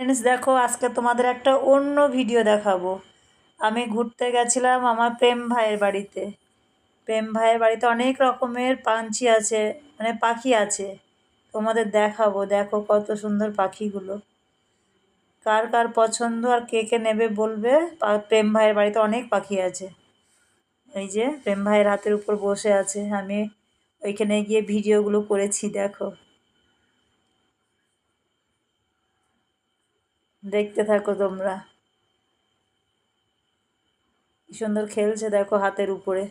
Friends, দেখো আজকে তোমাদের একটা অন্য ভিডিও দেখাবো। আমি ঘুরতে গেছিলাম আমার প্রেম ভাইয়ের বাড়িতে। প্রেম ভাইয়ের বাড়িতে অনেক রকমের পাখি আছে, মানে পাখি আছে। তোমাদের দেখাবো, দেখো কত সুন্দর পাখিগুলো। কার কার পছন্দ আর কে কে নেবে বলবে। প্রেম ভাইয়ের বাড়িতে অনেক পাখি আছে। এই যে প্রেম ভাইয়ের হাতের উপর বসে আছে, আমি ওইখানে গিয়ে ভিডিওগুলো করেছি, দেখো। দেখতে থাকো তোমরা। কি সুন্দর খেলছে দেখো হাতের উপরে।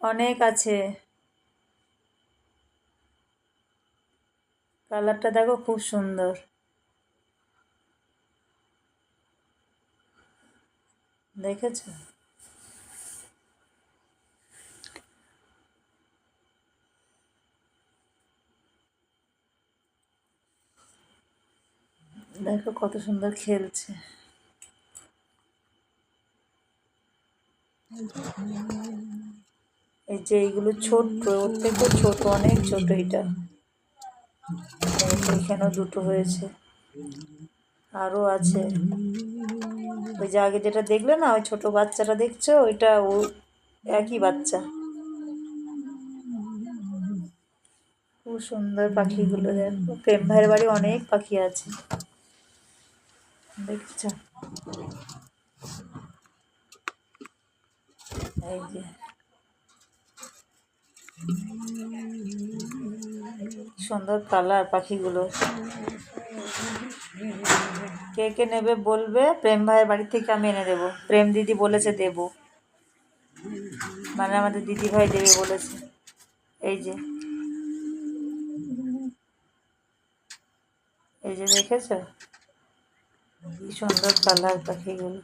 অনেক আছে। কালারটা দেখো খুব সুন্দর, দেখেছো? দেখো কত সুন্দর খেলছে। এই যে এইগুলো ছোট, ওর থেকে ছোট, অনেক ছোট এটা। এখানেও দুটো হয়েছে, আরো আছে। ওই যে আগে যেটা দেখলে না, ওই ছোট বাচ্চাটা দেখছো, ওইটা ও একই বাচ্চা। খুব সুন্দর পাখিগুলো দেখো। প্রেম ভাইয়ের বাড়ি অনেক পাখি আছে, দেখছো? এই যে সুন্দর কালার পাখিগুলো। কে কে নেবে বলবে, প্রেম ভাইয়ের বাড়ি থেকে আমি এনে দেবো। প্রেম দিদি বলেছে দেবো, মানে আমাদের দিদি ভাই দেবে বলেছে। এই যে, এই যে দেখেছো কি সুন্দর কালার পাখিগুলো।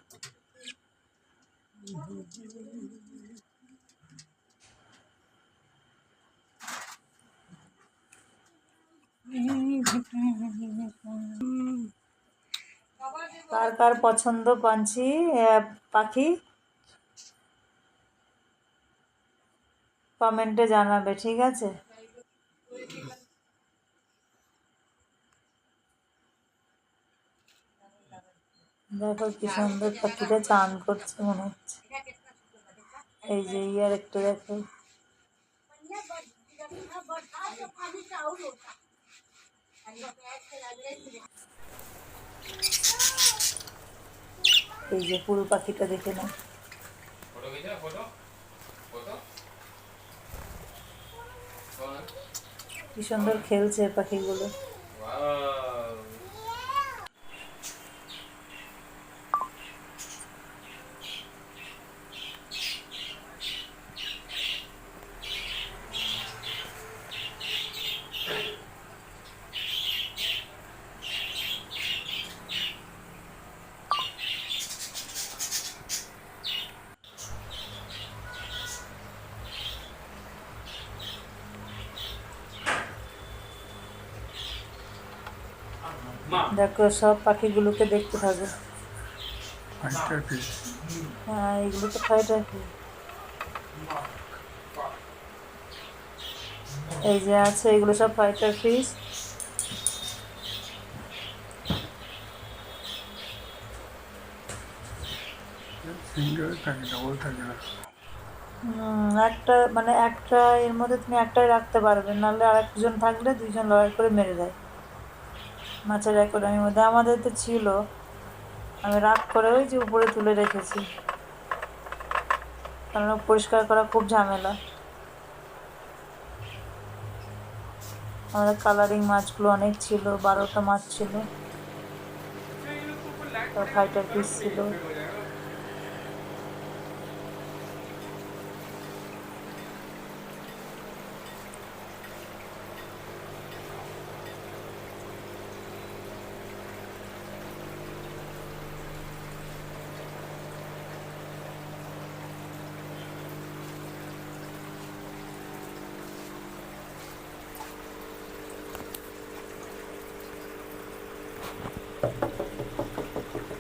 কার কার পছন্দ পাখি কমেন্টে জানাবে, ঠিক আছে? দেখো কি সুন্দর পাখিটা চান করছে মনে হচ্ছে। এই যে ইয়ার একটু দেখো। এই যে পুরো পাখিটা দেখে নাও, কি সুন্দর খেলছে পাখিগুলো। দেখো সব পাখিগুলোকে দেখতে থাকো। হ্যাঁ, এগুলো তো ফাইটার ফিশ। এই যে আছে, এগুলো সব ফাইটার ফিশ। একটা মানে একটা এর মধ্যে তুমি একটাই রাখতে পারবে, নাহলে আরেকজন থাকলে দুইজন লড়াই করে মেরে দেয়। মাছের অ্যাকোয়ারিয়ামের মধ্যে আমাদের তো ছিল, আমি রাগ করে ওই যে উপরে তুলে রেখেছি, কারণ পরিষ্কার করা খুব ঝামেলা। আমাদের কালারিং মাছগুলো অনেক ছিল, 12টা মাছ ছিল, ফাইটার পিস ছিল।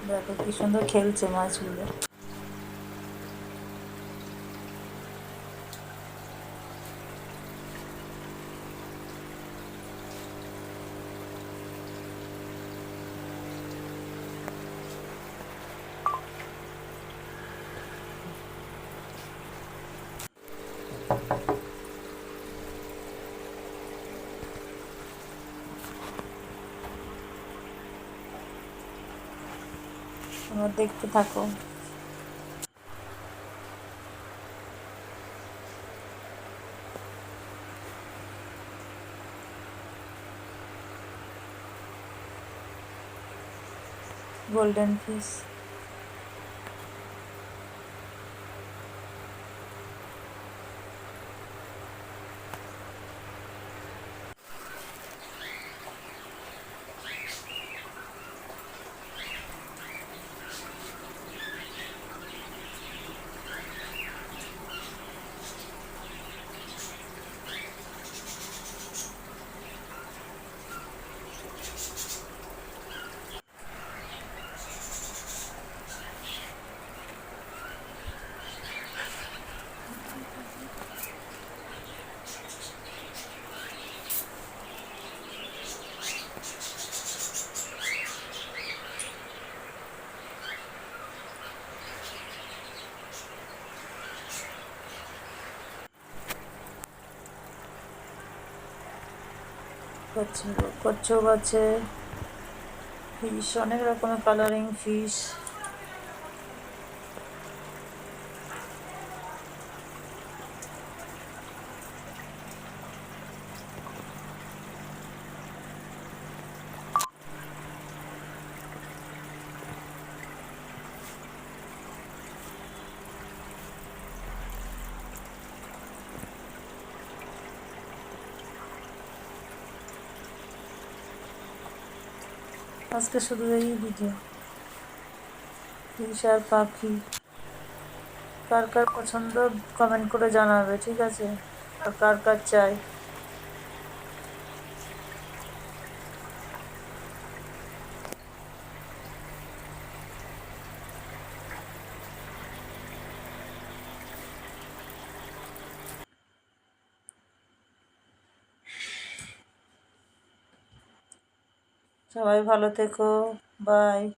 দেখো কি সুন্দর খেলছে মাছগুলো। তোমরা দেখতে থাকো। Golden fish. কচ্ছপ আছে, ফিশ, অনেক রকমের কালারিং ফিশ। আজকে শুধু এই ভিডিও, ফিশ আর পাখি। কার কার পছন্দ কমেন্ট করে জানাবে, ঠিক আছে? আর কার কার চাই। সবাই ভালো থেকো, বাই।